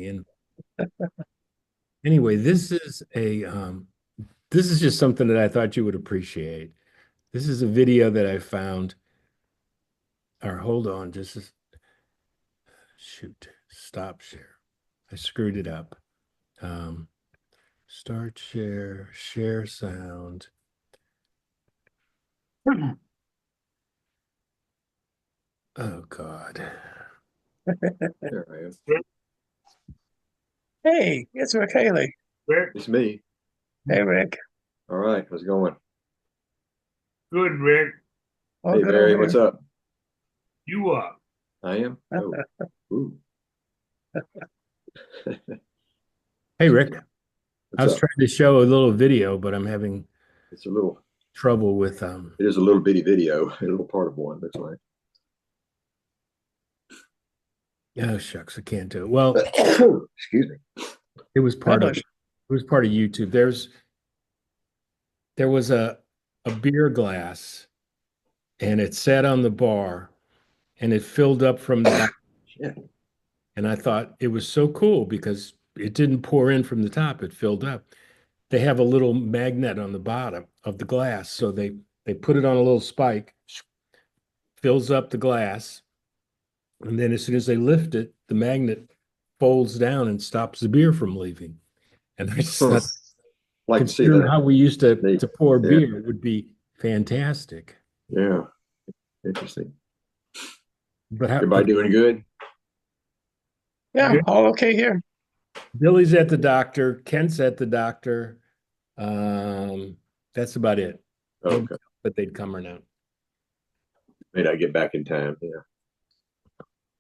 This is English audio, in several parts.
And anyway, this is just something that I thought you would appreciate. This is a video that I found. Or hold on, shoot, stop share. I screwed it up. Um, Start share, share sound. Oh God. There I am. Hey, it's Rick Haley. Rick, It's me. Hey, Rick. All right, how's it going? good, Rick. All Hey, good Barry, over what's here. up? You up? I am? Oh, ooh. Hey Rick, I What's was up? trying to show a little video, but I'm having It's a little, trouble with it is a little bitty video, a little part of one, looks like. oh shucks, I can't do it. Well, Excuse me. it was part of Publish. YouTube. There was a beer glass and it sat on the bar and it filled up from the back. Shit. And I thought it was so cool because it didn't pour in from the top, it filled up. They have a little magnet on the bottom of the glass. So they put it on a little spike, fills up the glass, and then as soon as they lift it, the magnet folds down and stops the beer from leaving. And I just thought, Like to see considering that. how we used to Neat. pour Yeah. beer, it would be fantastic. Yeah, interesting. But how, Everybody doing good? Yeah, Good. all okay here. Billy's at the doctor, Kent's at the doctor. That's about it. Okay. But they'd come or not. May not get back in time. Yeah.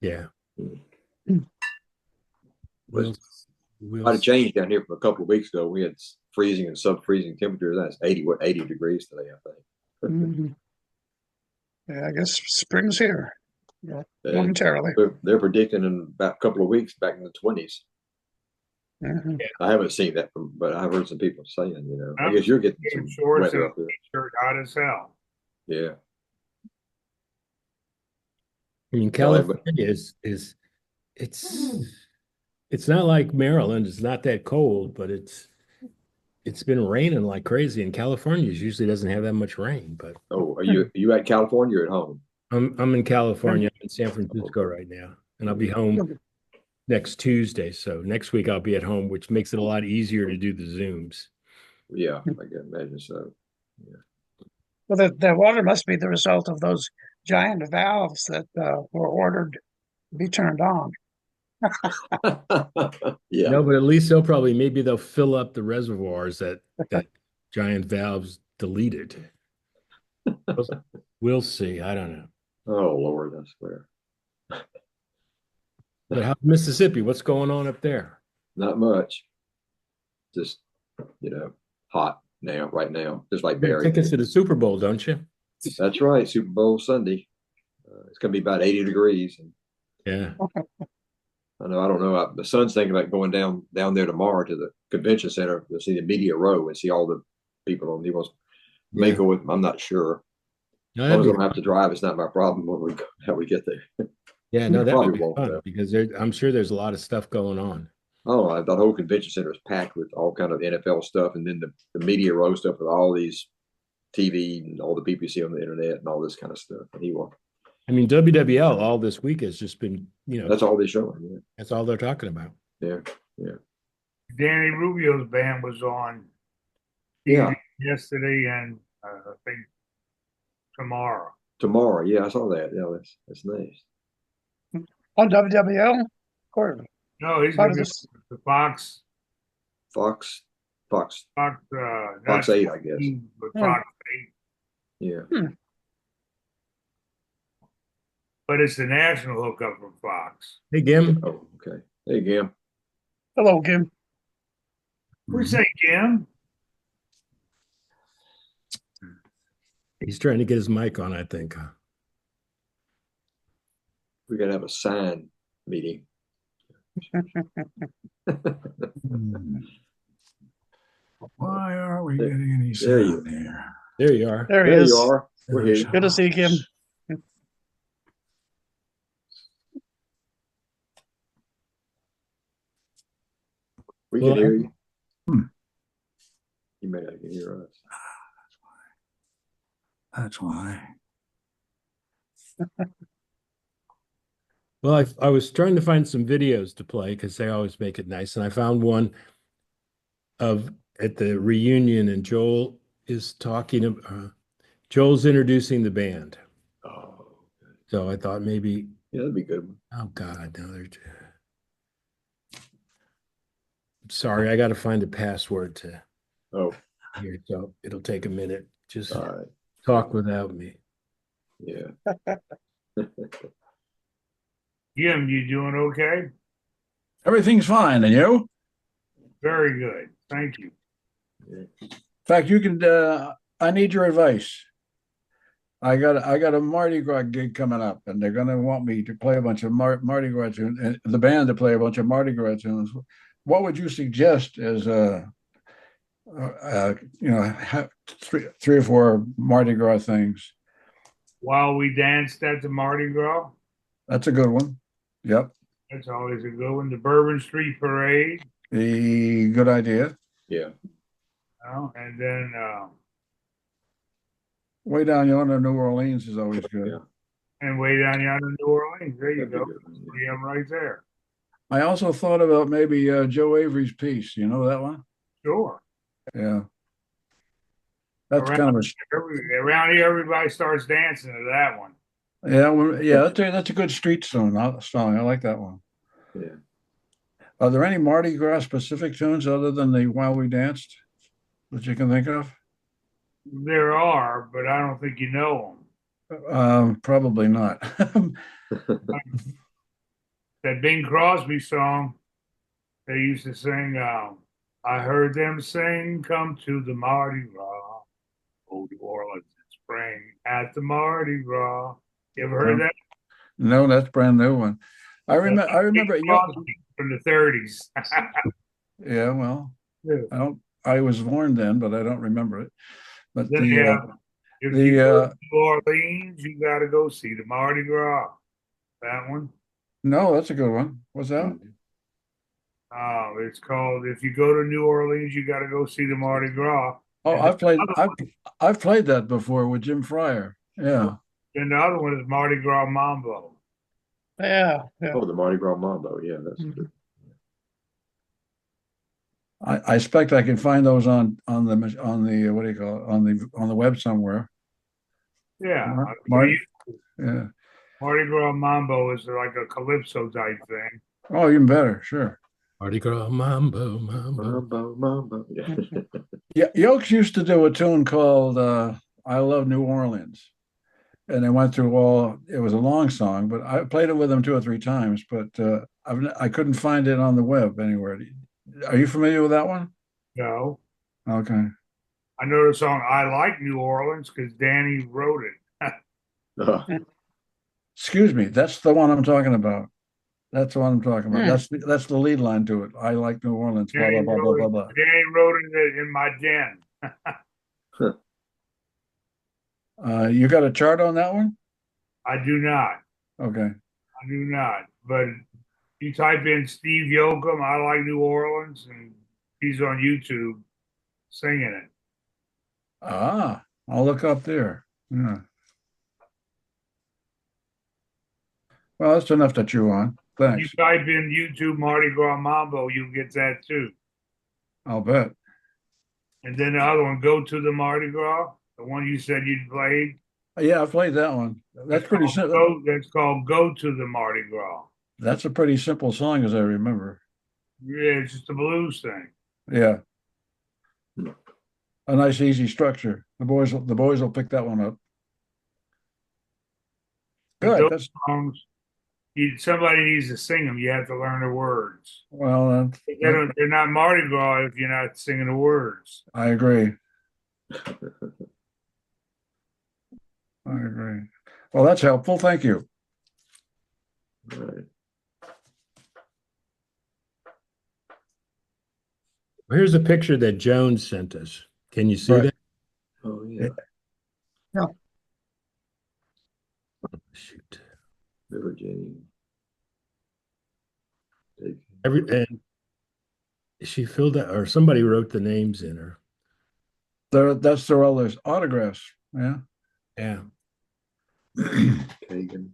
Yeah. But We'll, a we'll lot of change down here from a couple of weeks ago. We had freezing and sub-freezing temperatures. That's 80 degrees today, I think. Mhm. Yeah, I guess spring's here. Yeah, And momentarily. they're predicting in about a couple of weeks back in the 20s. Mhm. I haven't seen that, but I've heard some people saying, I I'm guess you're getting in some shorts weather and up there. t-shirt, hot as hell. Yeah. I mean, No, but California is it's not like Maryland. It's not that cold, but it's been raining like crazy. And California usually doesn't have that much rain. But are you at California or at home? I'm in California. I'm in San Francisco right now, and I'll be home Mhm. next Tuesday. So next week I'll be at home, which makes it a lot easier to do the Zooms. Yeah, I can imagine so. Well, the water must be the result of those giant valves that were ordered to be turned on. Yeah. No, but at least maybe they'll fill up the reservoirs that giant valves deleted. We'll see. I don't know. Oh Lord, I swear. But how's Mississippi? What's going on up there? Not much. Just, hot now, right now, just like You have Barry. tickets to the Super Bowl, don't you? That's right. Super Bowl Sunday. It's going to be about 80 degrees. And Yeah. I don't know. The son's thinking about going down there tomorrow to the convention center to see the media row and see all the people on. He wants to Yeah. go with him. I'm not sure. No, As long that'd as I be, don't have to drive, it's not my problem how we get there. yeah, no, that would Probably be won't fun though. because I'm sure there's a lot of stuff going on. Oh, the whole convention center is packed with all kind of NFL stuff, and then the media row stuff with all these TV and all the people you see on the internet and all this kind of stuff. And he will. I mean, WWL all this week has just been, That's all they're showing. that's all they're talking about. Yeah, yeah, Danny Rubio's band was on yeah. TV yesterday and I think tomorrow. Tomorrow, yeah, I saw that. Yeah, that's nice. On WWL? Of course. No, he's How going does to be this? the Fox, Fox, Fox, Fox not 8, I guess. 16, but Hmm. Fox 8. Yeah. But it's the national hookup from Fox. Hey, Gim. Oh, okay. Hey, Gam. Hello, Kim. We say Jim. He's trying to get his mic on, I think. We're gonna have a sign meeting. Why aren't we getting any There you- sound here? There you are. There he There is. you are. We're here. Good to see you, Kim. We Well, can hear you. Hmm. You may not can hear us. That's why. Well, I was trying to find some videos to play because they always make it nice, and I found one of at the reunion, and Joel's introducing the band. Oh, So I thought maybe, yeah, that'd be a good one. oh God, now they're. Sorry, I got to find a password to Oh, here, so it'll take a minute. Just all right. talk without me. Yeah. Jim, you doing okay? Everything's fine, and you? Very good. Thank you. In fact, you can. I need your advice. I got a Mardi Gras gig coming up, and they're going to want me to play a bunch of Mardi Gras tunes, and the band to play a bunch of Mardi Gras tunes. What would you suggest as three or four Mardi Gras things? While we danced at the Mardi Gras, That's a good one. Yep, that's always a good one. The Bourbon Street Parade, the good idea. Yeah. and then Way down yonder, New Orleans is always good. Yeah. and way down yonder, New Orleans. There you That'd be go. good one, yeah. Three of them right there. I also thought about maybe Joe Avery's piece. You know that one? Sure. Yeah. That's kind of a Around here, everybody starts dancing to that one. yeah. That's a good street song. I like that one. Yeah. Are there any Mardi Gras specific tunes other than the While We Danced that you can think of? There are, but I don't think you know Probably not. them. That Bing Crosby song they used to sing. I heard them sing, "Come to the Mardi Gras, oh New Orleans in spring at the Mardi Gras." You ever heard that? No, that's a brand new one. I remember. Bing Crosby from the 30s. Yeah, well, Yeah. I was born then, but I don't remember it. But Then, if you the go to New Orleans, you got to go see the Mardi Gras. That one. no, that's a good one. What's that? It's called "If You Go to New Orleans, You Got to Go See the Mardi Gras." Oh, And I've played that before with Jim Fryer. Yeah. then the other one is Mardi Gras Mambo. Yeah, yeah. Oh, the Mardi Gras Mambo. Yeah, that's Mhm. good. I expect I can find those on the what do you call it on the web somewhere. Yeah, Mardi, yeah. Mardi Gras Mambo is like a calypso type thing. Oh, even better, sure. Mardi Gras, mambo, mambo. Mambo, Mambo. Yeah. Yeah, Yokes used to do a tune called "I Love New Orleans," and they went through all. It was a long song, but I played it with them two or three times, but I couldn't find it on the web anywhere. Are you familiar with that one? No, Okay. I know the song "I Like New Orleans" because Danny wrote it. Uh, Excuse me, that's the one I'm talking about. That's the one I'm talking about. Hmm. That's the lead line to it. I like New Orleans. Blah blah Danny blah blah blah wrote blah. it. Danny wrote it in my den. You got a chart on that one? I do not. Okay. I do not. But you type in Steve Yoakum, "I Like New Orleans," and he's on YouTube singing it. Ah, I'll look up there. Yeah. Well, that's enough to chew on. You Thanks. type in YouTube Mardi Gras Mambo, you'll get that too. I'll bet. And then the other one, "Go to the Mardi Gras," the one you said you'd played. Yeah, I played that one. That's pretty simple. That's called "Go to the Mardi Gras." That's a pretty simple song, as I remember. Yeah, it's just a blues thing. Yeah, a nice, easy structure. The boys will pick that one up. But Good. those songs, somebody needs to sing them. You have to learn the words. Well, They're not Mardi Gras if you're not singing the words. I agree. I agree. Well, that's helpful. Thank you. all right. Here's a picture that Jones sent us. Can you see Right. that? Oh, yeah. Oh, shoot. River Jane. And She filled out, or somebody wrote the names in her. That's their all their autographs. Yeah. Yeah. Kagan.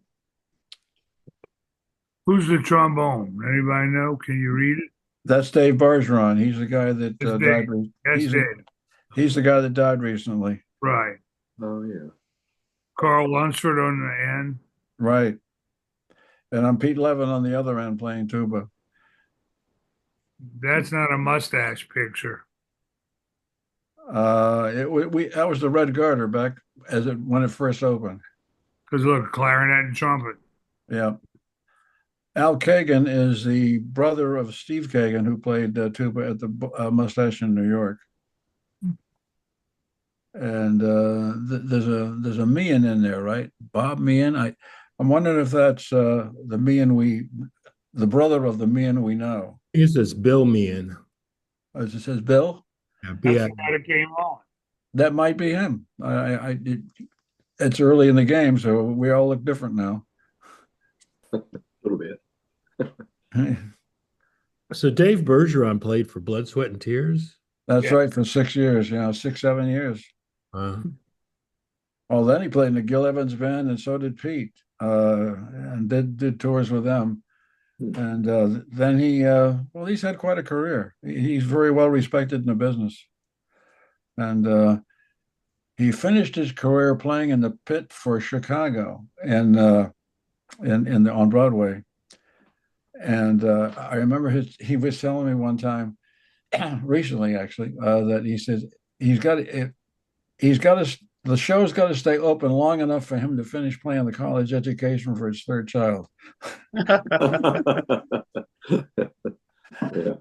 Who's the trombone? Anybody know? Can you read it? That's Dave Bergeron. He's the guy that It's died. Dave. That's He's Dave. he's the guy that died recently. Right. Oh yeah. Carl Lunsford on the end. Right. And I'm Pete Levin on the other end playing tuba. That's not a mustache picture. We that was the Red Garter back when it first opened. Because look, clarinet and trumpet. Yeah. Al Kagan is the brother of Steve Kagan, who played tuba at the Mustache in New York. And there's a Meehan in there, right? Bob Meehan. I'm wondering if that's the Meehan the brother of the Meehan we know. It says Bill Meehan. As it says, Bill. Yeah, That's B-I- the guy that came on. That might be him. It's early in the game, so we all look different now. A little bit. So Dave Bergeron played for Blood, Sweat, and Tears. That's Yeah. right, for 6 years, 6, 7 years. Well, then he played in the Gil Evans band, and so did Pete, and did tours with them. And then he's had quite a career. He's very well respected in the business. And he finished his career playing in the pit for Chicago and on Broadway. And I remember he was telling me one time, recently actually, that he said the show's got to stay open long enough for him to finish playing the college education for his third child. Yeah.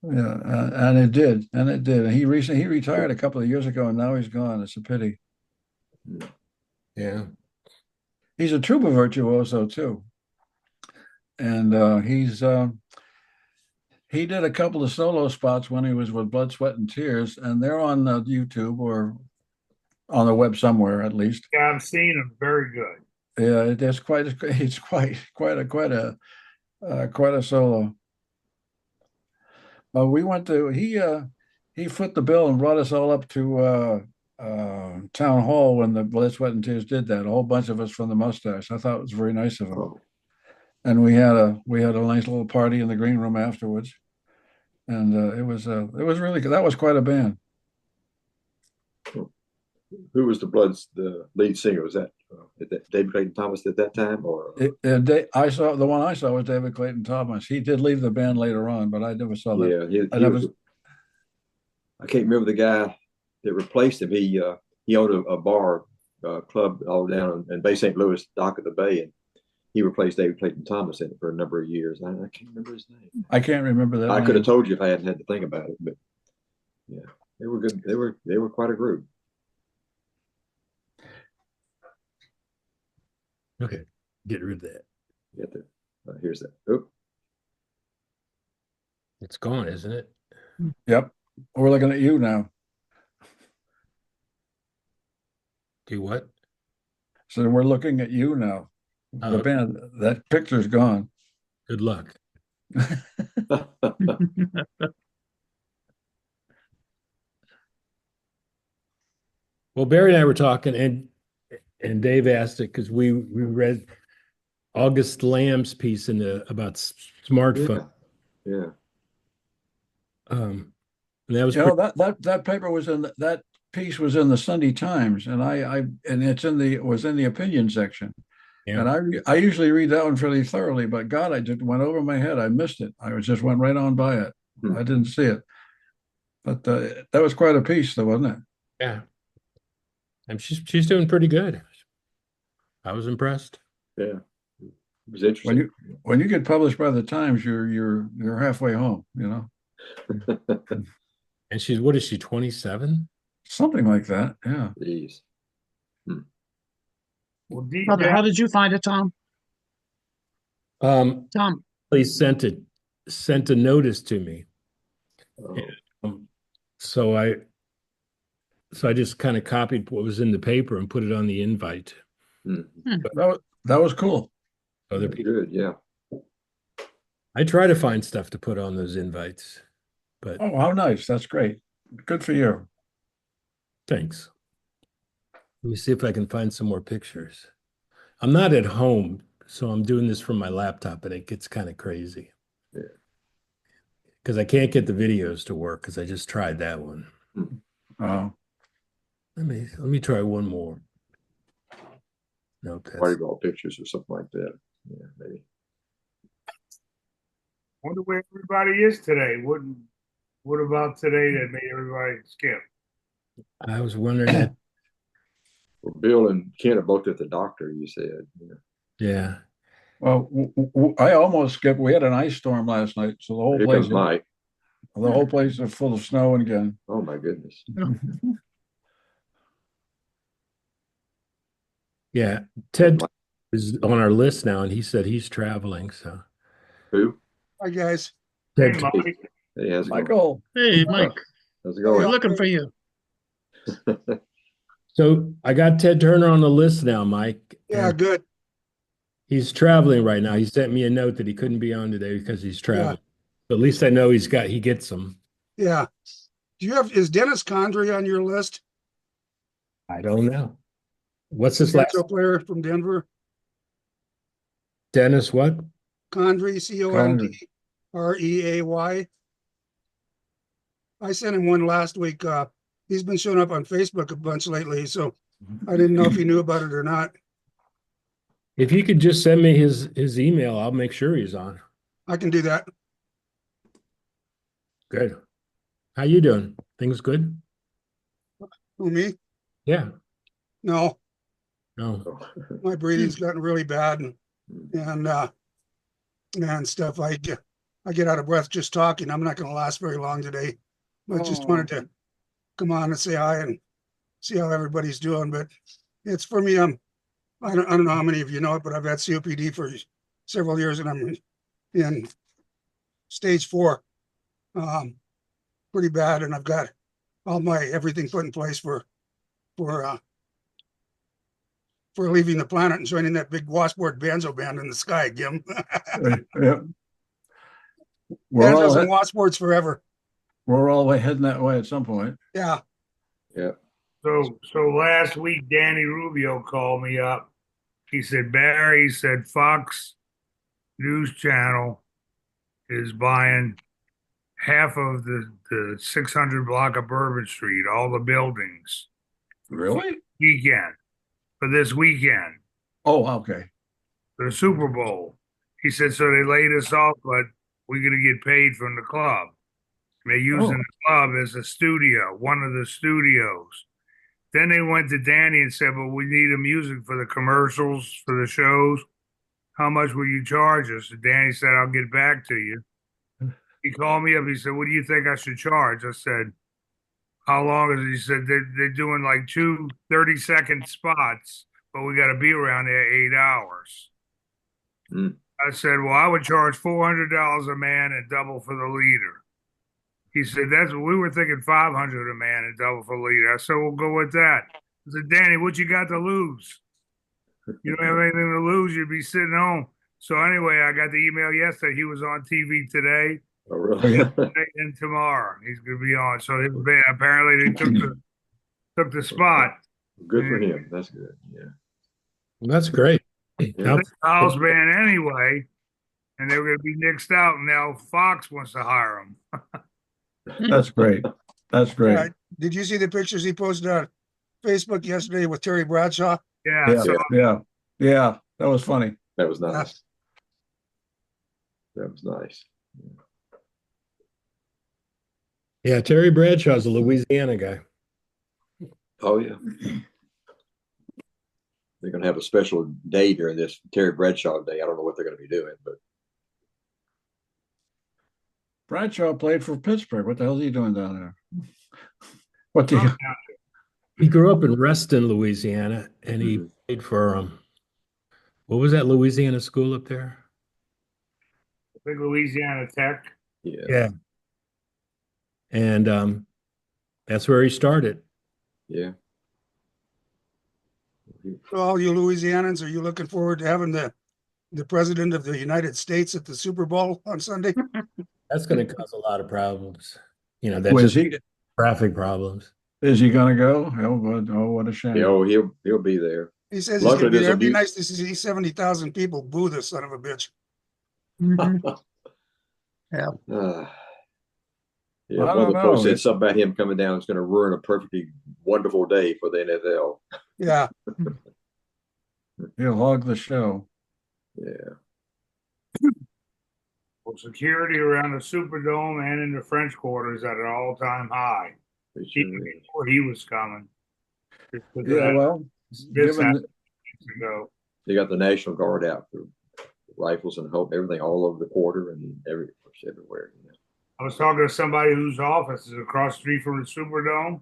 Yeah, and it did. And he retired a couple of years ago, and now he's gone. It's a pity. Yeah. He's a tuba virtuoso too, and he did a couple of solo spots when he was with Blood, Sweat, and Tears, and they're on YouTube or on the web somewhere at least. Yeah, I've seen him. Very good. Yeah, it's quite a solo. We went to he foot the bill and brought us all up to town hall when the Blood, Sweat, and Tears did that. A whole bunch of us from the Mustache. I thought it was very nice of him. Oh, And we had a nice little party in the green room afterwards, and it was really good. That was quite a band. who was the lead singer? Was that David Clayton Thomas at that time, or The one I saw was David Clayton Thomas. He did leave the band later on, but I never saw that. yeah, I can't remember the guy that replaced him. He owned a bar club all down in Bay St. Louis, dock of the bay, and he replaced David Clayton Thomas in it for a number of years. I can't remember his name. I can't remember that. I could have told you if I hadn't had to think about it, but yeah, they were good. They were quite a group. Okay. Get rid of that. Get the here's that. Oh, It's gone, isn't it? Yep, we're looking at you now. Do what? So we're looking at you now. The band, that picture's gone. Good luck. Well, Barry and I were talking, and Dave asked it because we read August Lamb's piece about smartphone. yeah. And that was That paper was that piece was in the Sunday Times, and it was in the opinion section. Yeah. And I usually read that one fairly thoroughly, but God, I just went over my head. I missed it. I just went right on by it. I didn't see it. But that was quite a piece, though, wasn't it? Yeah. And she's doing pretty good. I was impressed. Yeah, it was interesting. When you get published by the Times, you're halfway home, And what is she, 27? Something like that. Yeah. Jeez. Well, How did you find it, Tom? Tom, They sent a notice to me. Oh, So I just kind of copied what was in the paper and put it on the invite. That was cool. Other people. good. Yeah. I try to find stuff to put on those invites. But Oh, how nice. That's great. Good for you. thanks. Let me see if I can find some more pictures. I'm not at home, so I'm doing this from my laptop, and it gets kind of crazy. Yeah. Because I can't get the videos to work because I just tried that one. Oh, Let me try one more. Nope, that's Volleyball pictures or something like that. Yeah, maybe. Wonder where everybody is today. What about today that made everybody skip? I was wondering that. Well, Bill and Ken are both at the doctor, you said. Yeah. Yeah. well, I almost skipped. We had an ice storm last night, so Here comes Mike. the whole place is full of snow again. Oh my goodness. Yeah. Ted is on our list now, and he said he's traveling. So Who? Hi, guys. Hey, Ted, Mike. Hey, how's it going? Michael, Hey, Mike. How's it We're going? looking for you. so I got Ted Turner on the list now, Mike. Yeah, and good. he's traveling right now. He sent me a note that he couldn't be on today because he's traveling. But at least I know he gets them. Yeah. Is Dennis Condrey on your list? I don't know. What's his last? Banjo player from Denver. Dennis what? Condrey, Condreay. I sent him one last week. He's been showing up on Facebook a bunch lately, so I didn't know if he knew about it or not. If you could just send me his email, I'll make sure he's on. I can do that. Good. How you doing? Things good? Who, me? Yeah. No, No. my breathing's gotten really bad and stuff. I get out of breath just talking. I'm not going to last very long today. I just wanted to come on and say hi and see how everybody's doing. But it's for me. I don't know how many of you know it, but I've had COPD for several years, and I'm in stage 4, pretty bad. And I've got all my everything put in place for leaving the planet and joining that big washboard banjo band in the sky, Gim. yeah. Banjos and washboards forever. We're all heading that way at some point. Yeah. Yeah. So last week, Danny Rubio called me up. He said, Barry, he said, Fox News Channel is buying half of the 600 block of Bourbon Street, all the buildings. Really? Weekend. For this weekend. Oh, okay. For the Super Bowl. He said, so they laid us off, but we're going to get paid from the club. They're using the club as a studio, one of the studios. Then they went to Danny and said, well, we need a music for the commercials, for the shows. How much will you charge us? And Danny said, I'll get back to you. He called me up. He said, what do you think I should charge? I said, how long is it? He said, they're doing like 2 30-second spots, but we got to be around there 8 hours. I said, well, I would charge $400 a man and double for the leader. He said, that's what we were thinking, 500 a man and double for leader. I said, we'll go with that. I said, Danny, what you got to lose? You don't have anything to lose. You'd be sitting home. So anyway, I got the email yesterday. He was on TV today. Oh, really? And tomorrow he's going to be on. So apparently they took the spot. Good for him. That's good. Yeah. That's great. Yeah. House band anyway, and they were going to be nixed out. And now Fox wants to hire them. That's great. That's great. Yeah. Did you see the pictures he posted on Facebook yesterday with Terry Bradshaw? Yeah. Yeah, So yeah. That was funny. That was nice. That was nice. Yeah, Terry Bradshaw's a Louisiana guy. Oh, yeah. They're going to have a special day during this Terry Bradshaw Day. I don't know what they're going to be doing, but Bradshaw played for Pittsburgh. What the hell is he doing down there? What do you? He grew up in Reston, Louisiana, and he played for what was that Louisiana school up there? big Louisiana Tech. yeah. Yeah. And that's where he started. Yeah. So all you Louisianans, are you looking forward to having the president of the United States at the Super Bowl on Sunday? That's going to cause a lot of problems. You know, that's Was just he, traffic problems. is he gonna go? Oh, what a shame. You know, he'll be there. He says he's Luckily, gonna be there's there. a It'd be new. nice to see 70,000 people boo this son of a bitch. Yeah. Yeah, I one of don't the posts know. said something about him coming down is going to ruin a perfectly wonderful day for the NFL. Yeah. He'll hog the show. Yeah, Well, security around the Superdome and in the French Quarter is at an all-time high. it Even sure is. before he was coming. Just 'cause of Yeah, that. well, This given happened years ago. They got the National Guard out for rifles and hope everything all over the quarter and everywhere. You know. I was talking to somebody whose office is across the street from the Superdome.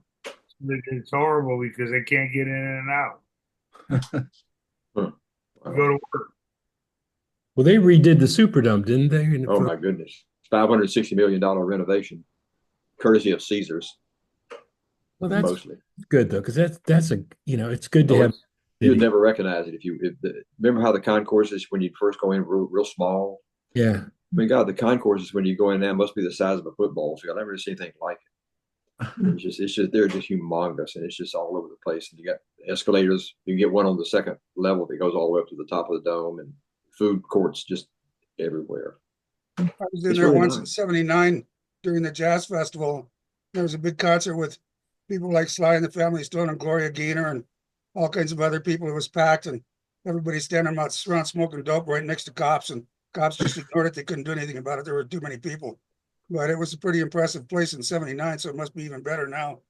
It's horrible because they can't get in and out. Wow. Go to work. Well, they redid the Superdome, didn't they? Oh my goodness, $560 million renovation, courtesy of Caesars, Well, that's mostly. good though, because that's a it's good to Oh, have. you'd never recognize it remember how the concourses when you first go in real small. Yeah. I mean, God, the concourses when you go in now must be the size of a football field. I've never seen anything like it. It's just they're just humongous, and it's just all over the place. And you got escalators. You can get one on the second level that goes all the way up to the top of the dome, and food courts just everywhere. I was in It's there really once in nice. '79 during the Jazz Festival. There was a big concert with people like Sly and the Family Stone and Gloria Gaynor and all kinds of other people. It was packed and everybody standing around smoking dope right next to cops, and cops just ignored it. They couldn't do anything about it. There were too many people. But it was a pretty impressive place in '79, so it must be even better now.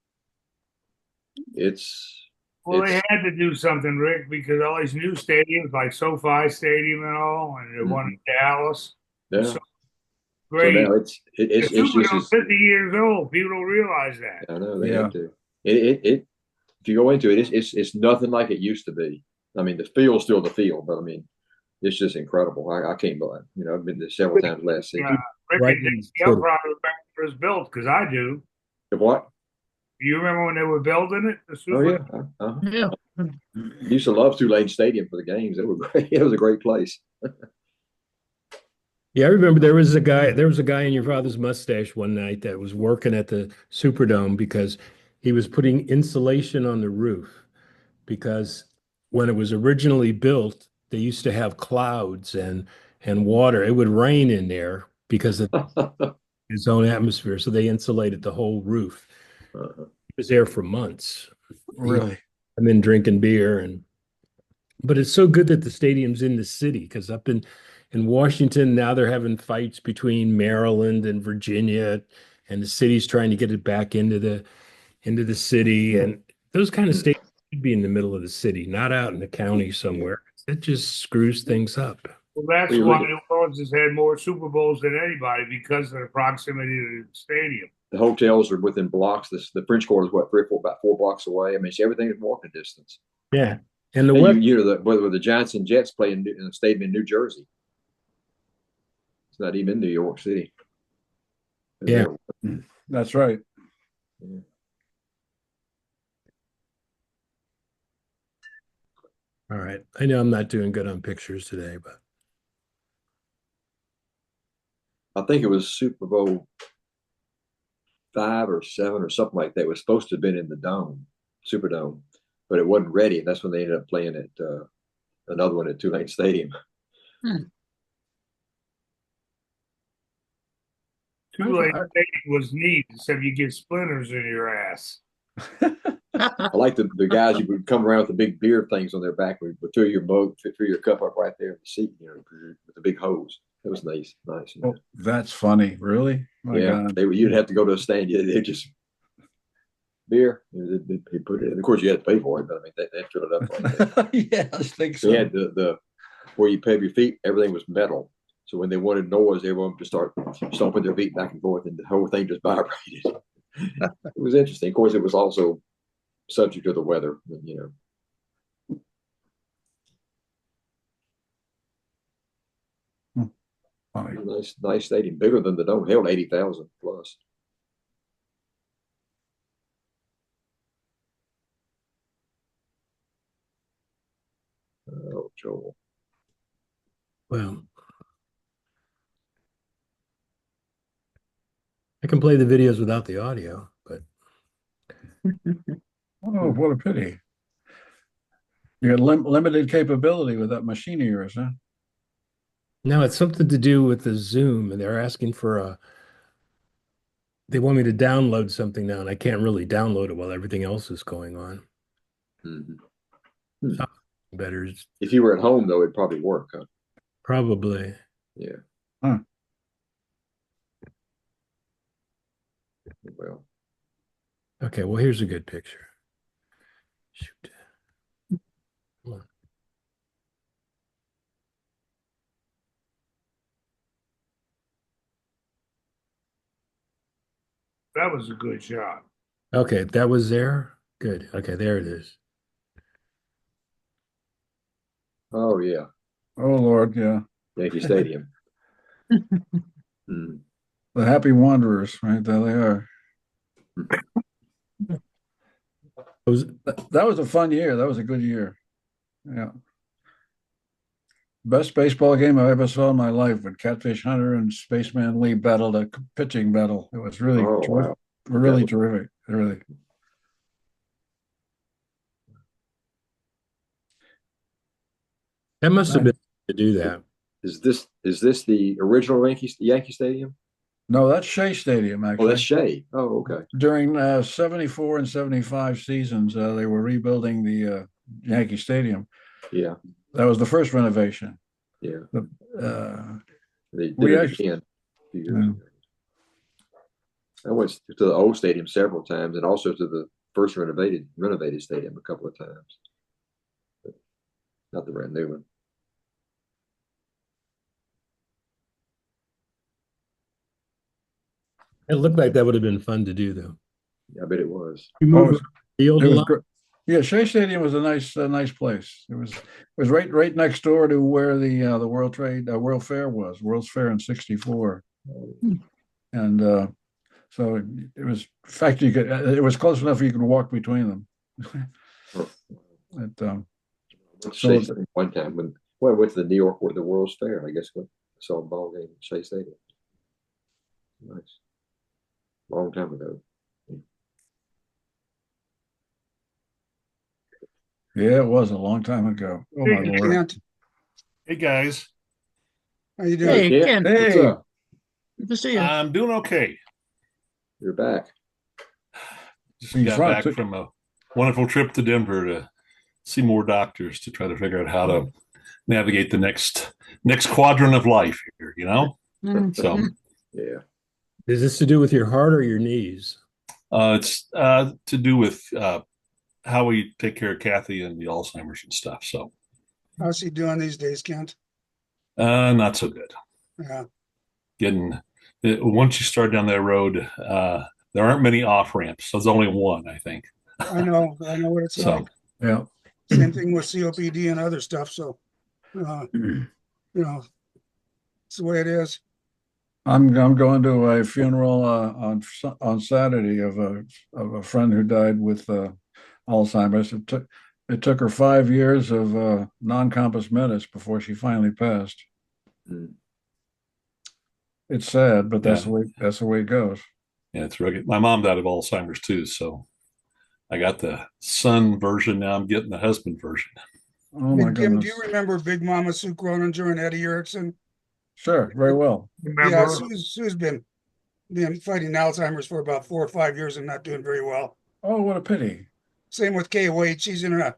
Well, they It's had to do something, Rick, because all these new stadiums like SoFi Stadium and all, and the one in Dallas, yeah. so So great. now it's The just Superdome's as 50 years old. People don't realize that. I know they Yeah. have to. It if you go into it, it's nothing like it used to be. I mean, the field's still the field, but I mean, it's just incredible. I can't believe. I've been there several times last season. Rick Right and in the JCL probably city. remember when it was built because I do. The what? Do you remember when they were building it? The Oh Super? yeah. Yeah. Used to love Tulane Stadium for the games. It was great. It was a great place. Yeah, I remember there was a guy in your father's mustache one night that was working at the Superdome because he was putting insulation on the roof because when it was originally built, they used to have clouds and water. It would rain in there because of its own atmosphere, so they insulated the whole roof. Uh-huh. He was there for months. Really? And then drinking beer but it's so good that the stadium's in the city because up in Washington now they're having fights between Maryland and Virginia, and the city's trying to get it back into the city, and those kind of stadiums should be in the middle of the city, not out in the county somewhere. It just screws things up. Well, that's Well, you why look at- New Orleans has had more Super Bowls than anybody because of the proximity to the stadium. The hotels are within blocks. The French Quarter is what about 4 blocks away. I mean, everything is walking distance. Yeah, and the And weather. you know whether the Giants and Jets play in a stadium in New Jersey. It's not even in New York City. Yeah. That's right. Yeah. All right, I know I'm not doing good on pictures today, but I think it was Super Bowl 5 or 7 or something like that. It was supposed to have been in the dome, Superdome, but it wasn't ready. And that's when they ended up playing at another one at Tulane Stadium. Tulane Stadium was neat, except you get splinters in your ass. I like the guys who would come around with the big beer things on their back, would fill your mug, fill your cup up right there in the seat, with the big hose. It was nice. Oh, that's funny. Really? My Yeah, God. you'd have to go to a stand. They just beer. They put it. Of course, you had to pay for it, but I mean, they fill it up. Like Yeah, I think so. You had the where you pay your feet. Everything was metal. So when they wanted noise, everyone would just start stomping their feet back and forth, and the whole thing just vibrated. It was interesting. Of course, it was also subject to the weather. Funny. Nice stadium, bigger than the dome. Held 80,000 plus. Oh, Joel. well, I I can play the videos without the audio, but Oh, what a pity. You got limited capability with that machine of yours, huh? no, it's something to do with the Zoom, and they're asking for they want me to download something now, and I can't really download it while everything else is going on. Mhm. So better If you were at home, though, it'd probably work, huh? probably. Yeah. Huh. Well, Okay, well, here's a good picture. Shoot. Come on. That was a good shot. Okay, that was there. Good. Okay, there it is. oh yeah, Oh, Lord, yeah. Yankee Stadium. Mm. The Happy Wanderers, right? There they are. It was, That was a fun year. That was a good year. Yeah. Best baseball game I ever saw in my life when Catfish Hunter and Spaceman Lee battled a pitching battle. It was really Oh terrific. wow. Really That terrific. Really. that must have been to do that. Is this the original Yankee Stadium? No, that's Shea Stadium, Oh, actually. that's Shea. Oh, okay. During 74 and 75 seasons, they were rebuilding the Yankee Stadium. Yeah, That was the first renovation. yeah. Uh, They did We it actually- again a few years Yeah. ago. I went to the old stadium several times, and also to the first renovated stadium a couple of times. But not the brand new one. It looked like that would have been fun to do, though. Yeah, I bet it was. You Oh, moved the field it a was lot? great. Yeah, Shea Stadium was a nice place. It was right next door to where the World Fair was, World's Fair in '64, and so it was. In fact, it was close enough you could walk between them. Oh, It, Shea Stadium one time I went to the New York the World's Fair. I guess I saw a ball game at Shea Stadium. Nice. Long time ago. yeah, it was a long time ago. Oh my Hey, Lord! Kent, Hey guys, how you doing? Hey, Kent, Ken, what's Hey, up? good to see you. I'm doing okay. You're back. Just You got front back took- from a wonderful trip to Denver to see more doctors to try to figure out how to navigate the next quadrant of life here, you know? So Yeah. Is this to do with your heart or your knees? it's to do with how we take care of Kathy and the Alzheimer's and stuff. So How's he doing these days, Kent? not so good. Yeah, Once you start down that road, there aren't many off ramps. There's only one, I think. I know what it's So like. yeah. Same thing with COPD and other stuff. So, you know, it's the way it is. I'm going to a funeral on Saturday of a friend who died with Alzheimer's. It took her 5 years of non-compos mentis before she finally passed. Mm. It's sad, but that's Yeah. the way it goes. yeah, it's rugged. My mom died of Alzheimer's too, so I got the son version. Now I'm getting the husband version. Oh my Hey, Jim, do goodness! you remember Big Mama Sue Croninger and Eddie Erickson? Sure, very well. remember? Yeah, Sue's been fighting Alzheimer's for about 4 or 5 years and not doing very well. Oh, what a pity! Same with Kay Wade. She's in a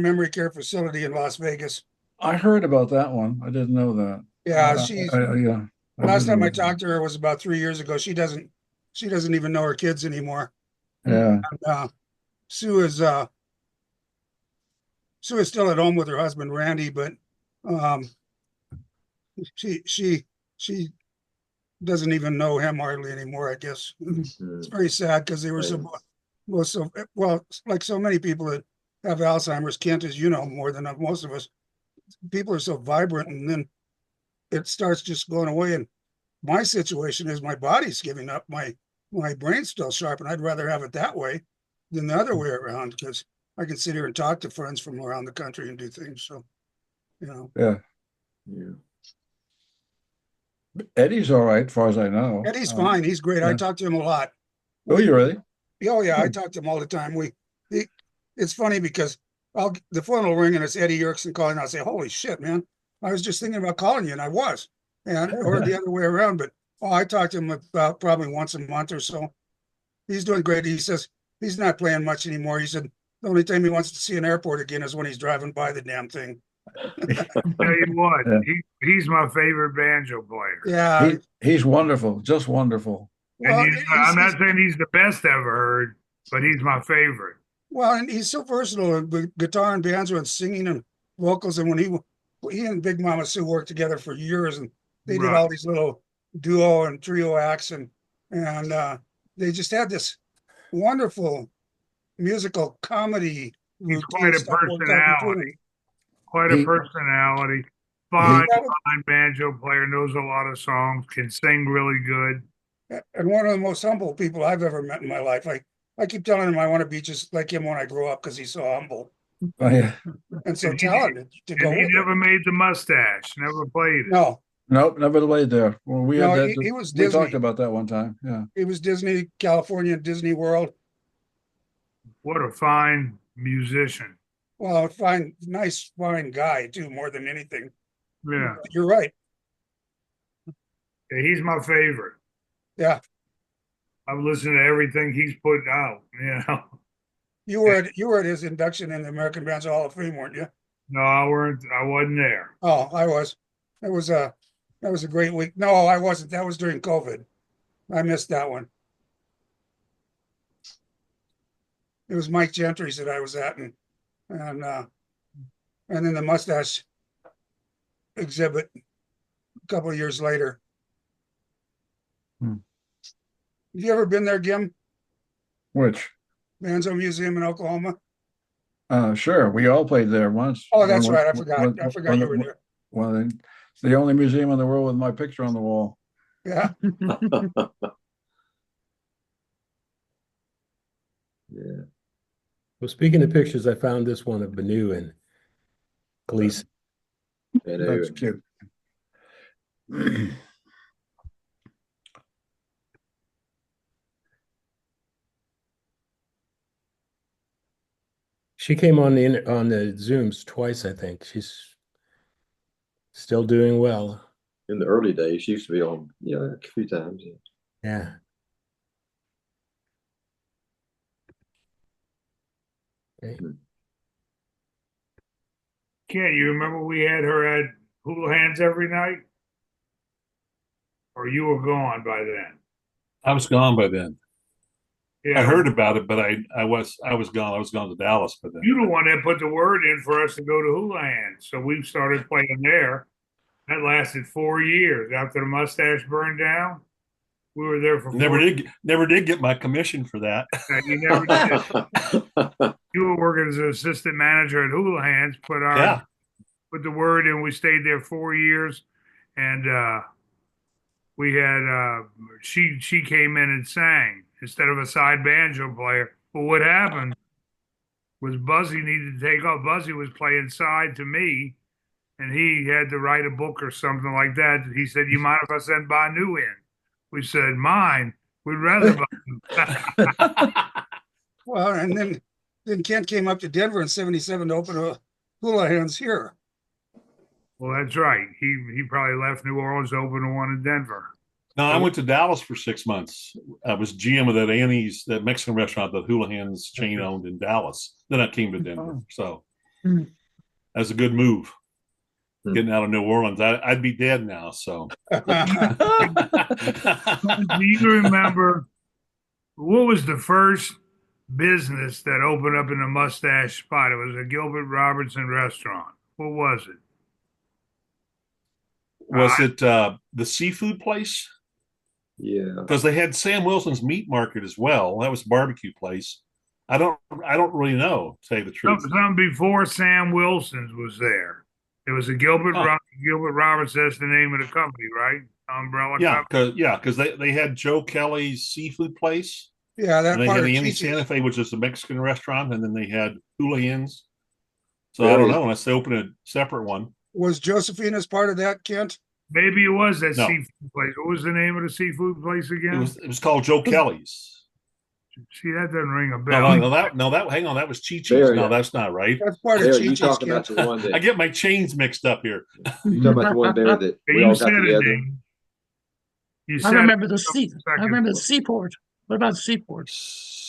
memory care facility in Las Vegas. I heard about that one. I didn't know that. Yeah, Yeah. last time I didn't know talked to her was about 3 years ago. She doesn't even know her kids anymore. that. Yeah. Sue is still at home with her husband Randy, but she doesn't even know him hardly anymore. I guess it's Mm. very sad because they were well, like so many people that have Alzheimer's, Kent, as you know more than most of us, people are so vibrant, and then it starts just going away. And my situation is my body's giving up, my brain's still sharp, and I'd rather have it that way than the other way around because I can sit here and talk to friends from around the country and do things. So, Yeah. Yeah. Eddie's all right, as far as I know. Eddie's fine. He's great. I yeah. talk to him a lot. Oh, you really? Oh yeah, I Good. talk to him all the time. It's funny because the phone will ring and it's Eddie Yerkson calling. I'll say, "Holy shit, man! I was just thinking about calling you, and I was." Or the other way around. But I talk to him about probably once a month or so. He's doing great. He says he's not playing much anymore. He said the only time he wants to see an airport again is when he's driving by the damn thing. Tell you what, Yeah. he's my favorite banjo player. Yeah. He's wonderful, just wonderful. Well, And I'm not saying he's the best ever heard, but he's my favorite. well, and he's so versatile with guitar and banjo and singing and vocals. And when he and Big Mama Sue worked together for years, and they did Right. all these little duo and trio acts, and they just had this wonderful musical comedy He's routine quite a stuff worked out between personality. Quite a He- personality. Fine, That was- fine banjo player, knows a lot of songs, can sing really good. and one of the most humble people I've ever met in my life. I keep telling him I want to be just like him when I grow up because he's so humble Oh, yeah. and so And he- talented to go And he with never it. made the mustache, never played it. No, Nope, never laid there. Well, we No, had that. he was We talked Disney. about that one time. Yeah. it was Disney, California, Disney World. What a fine musician. Well, nice, fine guy too, more than anything. Yeah. You're right. Yeah, he's my favorite. Yeah. I've listened to everything he's put out, you know. You were at his induction in the American Bands Hall of Fame, weren't you? No, I wasn't there. Oh, I was. That was a great week. No, I wasn't. That was during COVID. I missed that one. It was Mike Gentry's that I was at, and then the mustache exhibit a couple of years later. Hmm. Have you ever been there, Gim? Which? Banjo Museum in Oklahoma? Sure. We all played there once. Oh, that's When- right. I when- forgot. when- I forgot when- you were there. Well, it's the only museum in the world with my picture on the wall. Yeah. Yeah. Well, speaking of pictures, I found this one of Banu and Gleason. And That's cute. She came on the Zooms twice, I think. She's still doing well. in the early days, she used to be on, a few times. Yeah. Yeah. Okay. Can't you remember we had her at Houlihan's every night? Or you were gone by then? I was gone by then. Yeah, I heard about it, but I was gone. I was gone to Dallas by then. you the one that put the word in for us to go to Houlihan's. So we started playing there. That lasted 4 years. After the mustache burned down, we were there for Never 4 did get my commission for that. You never did. You were working as an assistant manager at Houlihan's, Yeah. put the word in. We stayed there 4 years, and we had she came in and sang instead of a side banjo player. But what happened was Buzzy needed to take off. Buzzy was playing side to me, and he had to write a book or something like that. He said, "You mind if I send Banu in?" We said, "Mine. We'd rather." Well, and then Kent came up to Denver in '77 to open a Houlihan's here. Well, that's right. He probably left New Orleans to open the one in Denver. No, I went to Dallas for 6 months. I was GM of that Annie's, that Mexican restaurant that Houlihan's chain owned in Dallas. Then I came to Denver. So Hmm. that's a good move. Hmm. Getting out of New Orleans. I'd be dead now. So Do you remember what was the first business that opened up in the Mustache Spot? It was a Gilbert Robertson restaurant. What was it? was it the seafood place? Yeah. Because they had Sam Wilson's Meat Market as well. That was a barbecue place. I don't really know, to tell you the truth. Something before Sam Wilson's was there. It was a Gilbert Huh. Gilbert Robertson. That's the name of the company, right? Umbrella Yeah, company. because they had Joe Kelly's seafood place, Yeah, that and they part had of the Annie Chi-Chi's. Santa Fe, which is a Mexican restaurant, and then they had Houlihan's. So Yeah, I don't they- know unless they open a separate one. Was Josephina's part of that, Kent? Maybe it was that No. seafood place. What was the name of the seafood place again? It was called Joe Kelly's. See, that doesn't ring a No, bell. that hang on, that was Chi Chi's. There, No, yeah. that's not right. That's part of Barry, you Chi-Chi's, talking Ken. about the one I that get my chains mixed up here. you talking about the one there that we You all said got it, together? Dave. You I said remember it the a couple I remember seconds the Seaport. What about Seaport?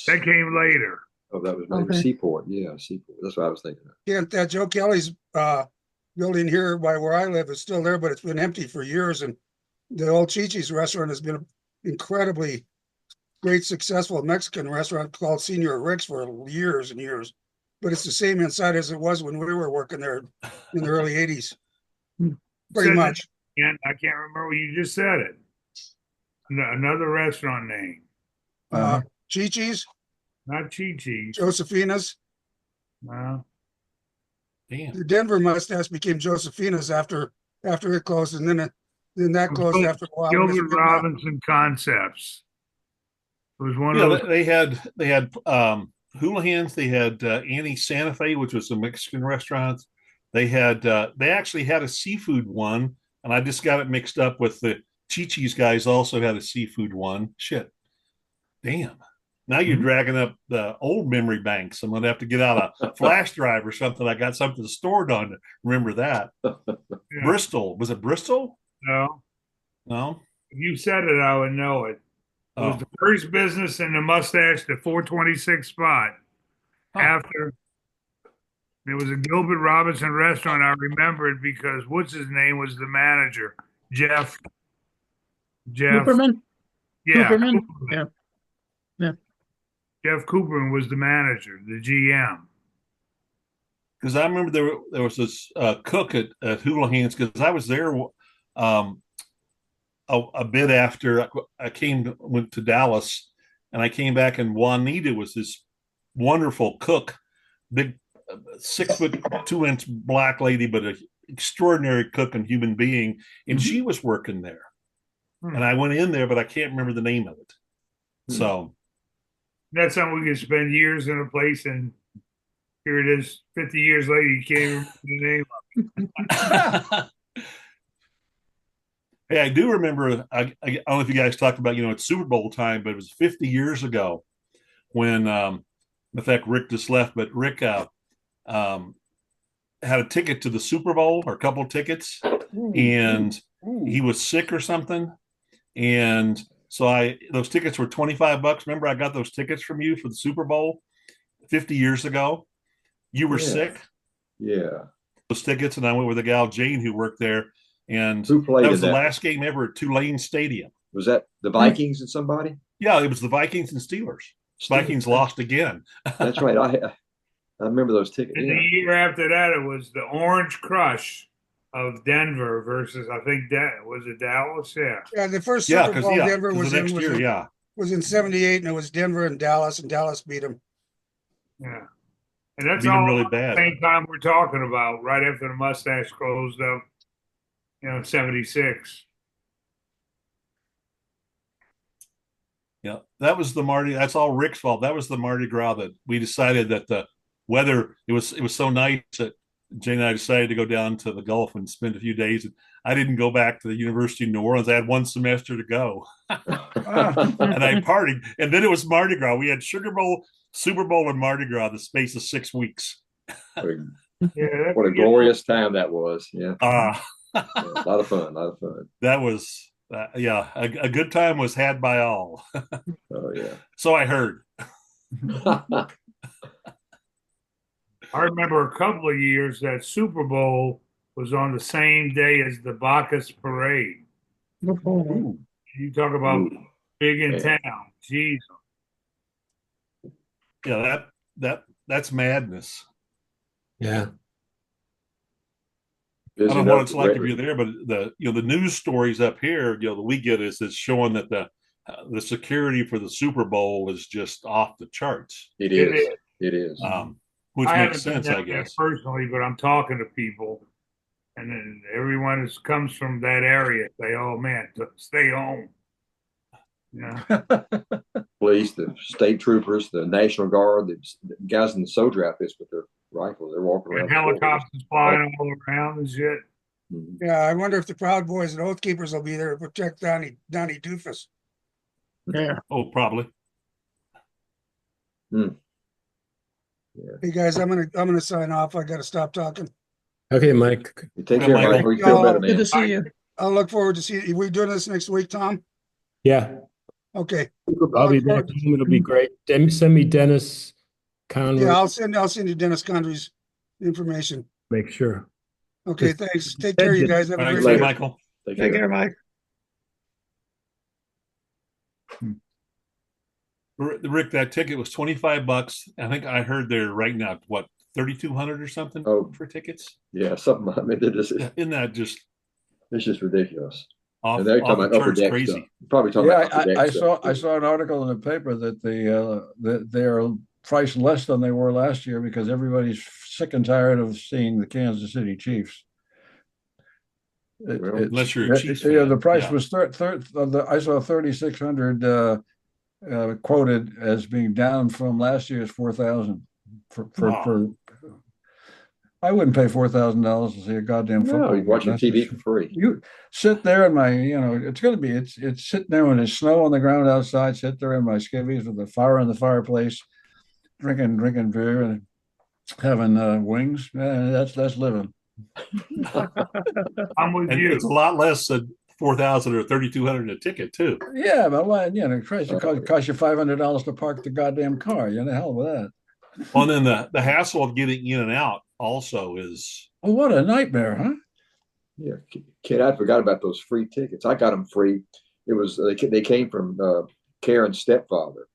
That came later. Oh, that was maybe Okay. Seaport. Yeah, Seaport. That's what I was thinking of. Kent, that Joe Kelly's building here by where I live is still there, but it's been empty for years. And the old Chi-Chi's restaurant has been an incredibly great, successful Mexican restaurant called Senor Rick's for years and years. But it's the same inside as it was when we were working there in the early 80s. Pretty Said much. it, I can't remember what you just said it. Another restaurant name. Uh-huh. Chi-Chi's, Not Chi-Chi's. Josephina's. No. Damn. The Denver Mustache became Josephina's after it closed, and then that closed after a while. Gilbert Robinson Concepts. It was one Yeah, of those. they had Houlihan's. They had Annie Santa Fe, which was a Mexican restaurant. They actually had a seafood one, and I just got it mixed up with the Chi-Chi's guys. Also had a seafood one. Shit, damn. Now you're dragging up the old memory banks. I'm gonna have to get out a flash drive or something. I got something stored on to remember that. Yeah. Bristol, was it Bristol? No. No. If you said it, I would know it. It was Oh. the first business in the Mustache, the 426 spot. Huh. After there was a Gilbert Robinson restaurant, I remember it because what's his name was the manager, Jeff. Cooperman? Yeah, Cooperman? Cooperman. Yeah. Jeff Cooperman was the manager, the GM. Because I remember there was this cook at Houlihan's, because I was there a bit after I went to Dallas, and I came back, and Juanita was this wonderful cook, big 6'2" black lady, but an extraordinary cook and human being, and she was working there. And I went in there, but I can't remember the name of it. So That's something we could spend years in a place, and here it is, 50 years later, you can't remember the name. hey, I do remember. I don't know if you guys talked about, it's Super Bowl time, but it was 50 years ago when, in fact, Rick just left, but Rick had a ticket to the Super Bowl, or a couple of tickets, and he was sick or something. And so those tickets were $25. Remember, I got those tickets from you for the Super Bowl 50 years ago. You were sick. Yeah. Those tickets, and I went with a gal, Jane, who worked there. And Who played that was in the that? last game ever at Tulane Stadium. Was that the Vikings and somebody? Yeah, it was the Vikings and Steelers. Vikings lost again. That's right. I remember those tickets. And Yeah. the year after that, it was the Orange Crush of Denver versus, I think, was it Dallas? Yeah. Yeah, the first Yeah, Super because Bowl Denver was the in next year, was in '78, and it was Denver and Dallas beat them. Yeah. And that's Beat 'em all really at the bad. same time we're talking about, right after the Mustache closed up, 76. Yeah, that was the Mardi. That's all Rick's fault. That was the Mardi Gras that we decided that the weather. It was so nice that Jane and I decided to go down to the Gulf and spend a few days. And I didn't go back to the University of New Orleans. I had one semester to go, and I partied. And then it was Mardi Gras. We had Sugar Bowl, Super Bowl, and Mardi Gras the space of 6 weeks. Yeah, What a glorious time that was. Yeah. Yeah, A lot of fun. A lot of fun. that was a good time was had by all. Oh, yeah. So I heard. I remember a couple of years that Super Bowl was on the same day as the Bacchus Parade. Ooh. You talk about Ooh. big in Yeah. town. Jeez. Yeah, that's madness. Yeah. I don't know what it's like if you're there, but the news stories up here, that we get is showing that the security for the Super Bowl is just off the charts. It It is. is. It is. Which I makes haven't been sense, I down there guess. personally, but I'm talking to people, and then everyone comes from that area. Say, "Oh man, stay home." Yeah, Police, the state troopers, the National Guard, the guys in the soldier outfits with their rifles. They're walking around. and helicopters flying all around and shit. Mhm. Yeah, I wonder if the Proud Boys and Oath Keepers will be there to protect Donnie Doofus. Yeah. Oh, probably. Hey guys, I'm gonna sign off. I gotta stop talking. Okay, Mike. You take Yeah, care, Michael. Michael. You feel better, Good man. to see you. I'll look forward to see you. We doing this next week, Tom? Yeah, Okay. I'll be look back forward- home. It'll be great. Send me Dennis Conroy. Yeah, I'll send you Dennis Condry's information. Make sure. Okay, Just- thanks. Take care, you guys. Have a All right, great see you, night. Michael. Take Take care. care, Mike. Rick, that ticket was $25. I think I heard they're right now what 3,200 or something Oh. for tickets. Yeah, something. I mean, Isn't that just it's just ridiculous. off, And they're off talking the about upper charts deck crazy? stuff. Probably talking Yeah, about upper deck I stuff. saw an article in the paper that that they are priced less than they were last year because everybody's sick and tired of seeing the Kansas City Chiefs. Well, unless you're a Chiefs yeah, fan, the price yeah. was I saw 3,600 quoted as being down from last year's 4,000 Wow. for I wouldn't pay $4,000 to see a goddamn No, football you game. watch your That's TV just- for free. You sit there in my, it's sitting there when there's snow on the ground outside, sit there in my skivvies with the fire in the fireplace, drinking beer and having wings. That's living. I'm with And you. it's a lot less than 4,000 or 3,200 a ticket too. Yeah, but why, Christ, it cost you $500 to park the goddamn car. The hell with that. Well, and then the hassle of getting in and out also is. Oh, what a nightmare, huh? Yeah, kid, I forgot about those free tickets. I got them free. It was they came from Karen's stepfather,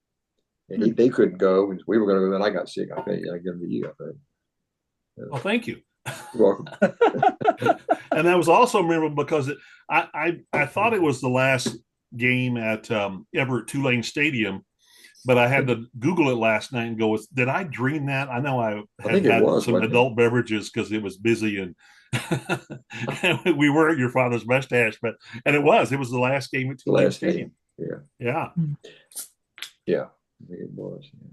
and they couldn't go, and we were going to go. Then I got sick. I think I give them to you. I think. Well, thank you. You're welcome. And that was also memorable because I thought it was the last game at Everett Tulane Stadium, but I had to Google it last night and go, did I dream that? I know I think it had was, some wasn't it? adult beverages because it was busy and and we were at your father's mustache, and it was the last game at The Tulane last Stadium. game. Yeah. Yeah, I think it was. Yeah.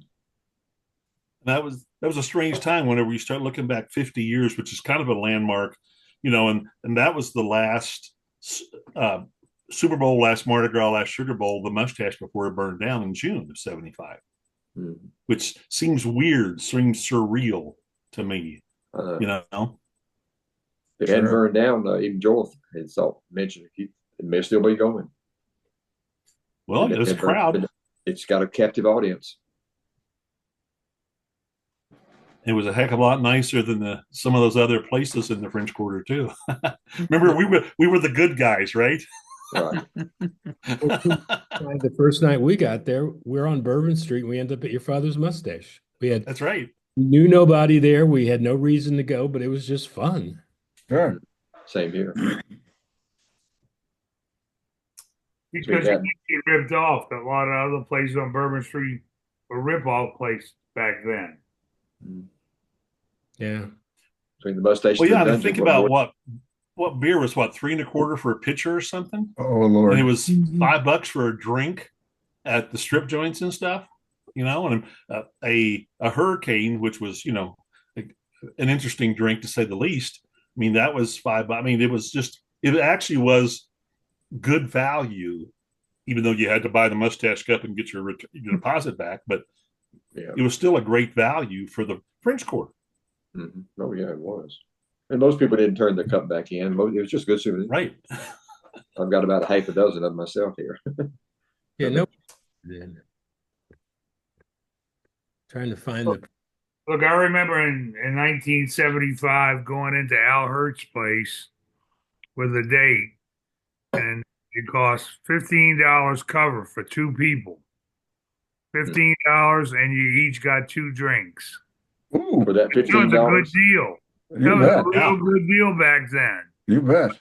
That was a strange time whenever you start looking back 50 years, which is kind of a landmark, and that was the last Super Bowl, last Mardi Gras, last Sugar Bowl, the mustache before it burned down in June of 75, which seems weird, seems surreal to me, It hadn't burned down. Even Joel had mentioned it may still be going. Well, it was a crowd. It's got a captive audience. It was a heck of a lot nicer than some of those other places in the French Quarter too. Remember, we were the good guys, right? Right. The first night we got there, we're on Bourbon Street. And we ended up at your father's mustache. That's right. Knew nobody there. We had no reason to go, but it was just fun. Sure. Same here. Because you get ripped off. A lot of other places on Bourbon Street were rip-off places back then. Yeah. Between the mustache. Well, and yeah. the To dungeon, think about what beer was $3.25 for a pitcher or something. Oh Lord. And it was $5 for a drink at the strip joints and stuff, and a hurricane, which was, an interesting drink to say the least. I mean, that was $5. I mean, it actually was good value, even though you had to buy the mustache cup and get your deposit back, but it was still a great value for the French Quarter. Mm-hmm. Oh yeah, it was. And most people didn't turn the cup back in. It was just good souvenir. Right. I've got about a half a dozen of them myself here. Yeah, no. Trying to find the. Look, I remember in 1975 going into Al Hurt's place with a date, and it cost $15 cover for two people. $15, and you each got two drinks. Ooh, For that It was a good $15. deal. That you was bet. a real good deal back then. You bet.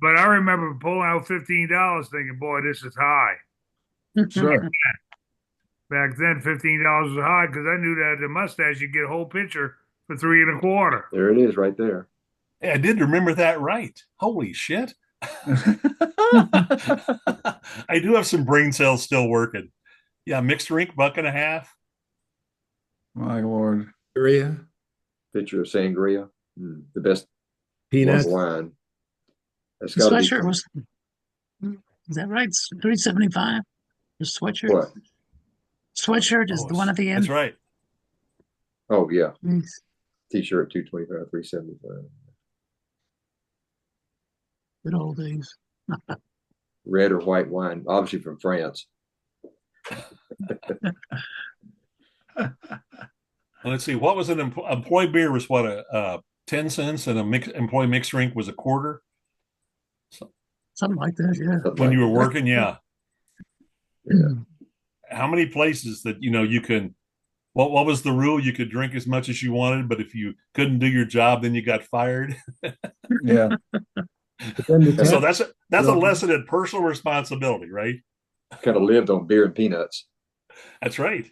But I remember pulling out $15 thinking, boy, this is high. Sure. Back then, $15 was high because I knew that the mustache, you get a whole pitcher for $3.25. There it is right there. Hey, I did remember that right. Holy shit. I do have some brain cells still working. Yeah, mixed drink, $1.50. My Lord. Korea, Picture of sangria. The best peanuts. wine. That's The got to be sweatshirt was, is that right? It's $3.75. The sweatshirt. what? Sweatshirt is the one at the end. That's right. Oh yeah, Mm. T-shirt 225, 375. Good old days. Red or white wine, obviously from France. Let's see. What was an employee beer was what 10 cents, and employee mixed drink was a quarter. Something like that, yeah. Something When you were like working, yeah. that. Yeah. How many places that you can? What was the rule? You could drink as much as you wanted, but if you couldn't do your job, then you got fired. Yeah. But then the So tap, that's a lesson in personal responsibility, right? Kind of lived on beer and peanuts. That's right.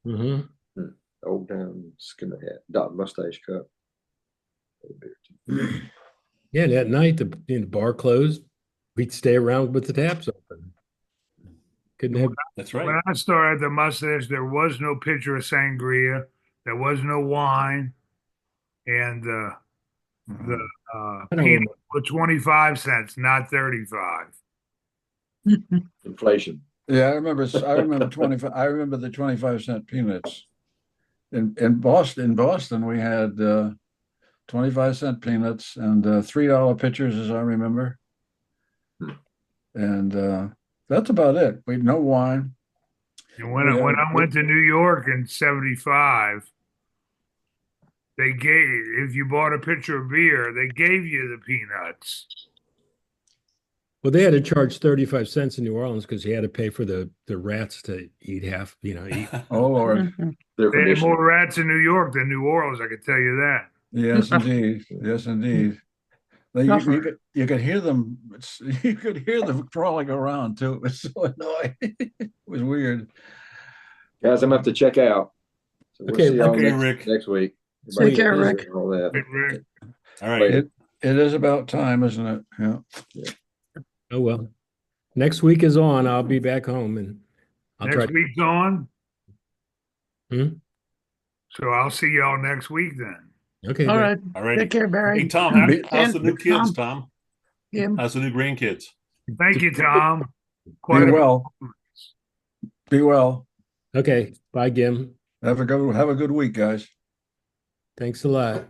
Mhm. Old Town Skinner hat, Doc Mustache Cup. Yeah, that night the bar closed. We'd stay around with the taps open. Couldn't have. That's When right. I started at the mustache, there was no pitcher of sangria, there was no wine, and the I don't peanut remember. were 25 cents, not 35. Inflation. Yeah, I remember 25. I remember the 25-cent peanuts. In Boston, we had 25-cent peanuts and $3 pitchers, as I remember. And that's about it. We no wine. And when I went to New York in 75, they gave, if you bought a pitcher of beer, they gave you the peanuts. Well, they had to charge 35 cents in New Orleans because you had to pay for the rats to eat half, eat. Oh Lord, Their They had condition. more rats in New York than New Orleans, I can tell you that. yes indeed, yes indeed. You could hear them. You could hear them crawling around too. It was so annoying. It was weird. Guys, I'm gonna have to check out. So we'll Okay, see y'all okay, next, Rick. next week. Take care, Everybody Rick. get busy and all that. Hey, Rick. All right. Later. It is about time, isn't it? Yeah. Oh well. Next week is on. I'll be back home and I'll try. Next week's on. Hmm? So I'll see y'all next week then. Okay. All great. right. All right. Take care, Barry. Hey, Tom, how's the new kids, Tom? Jim. How's the new grandkids? Thank you, Tom. Be Quite a well. Be well. Okay. Bye, Gim. Have a good week, guys. Thanks a lot.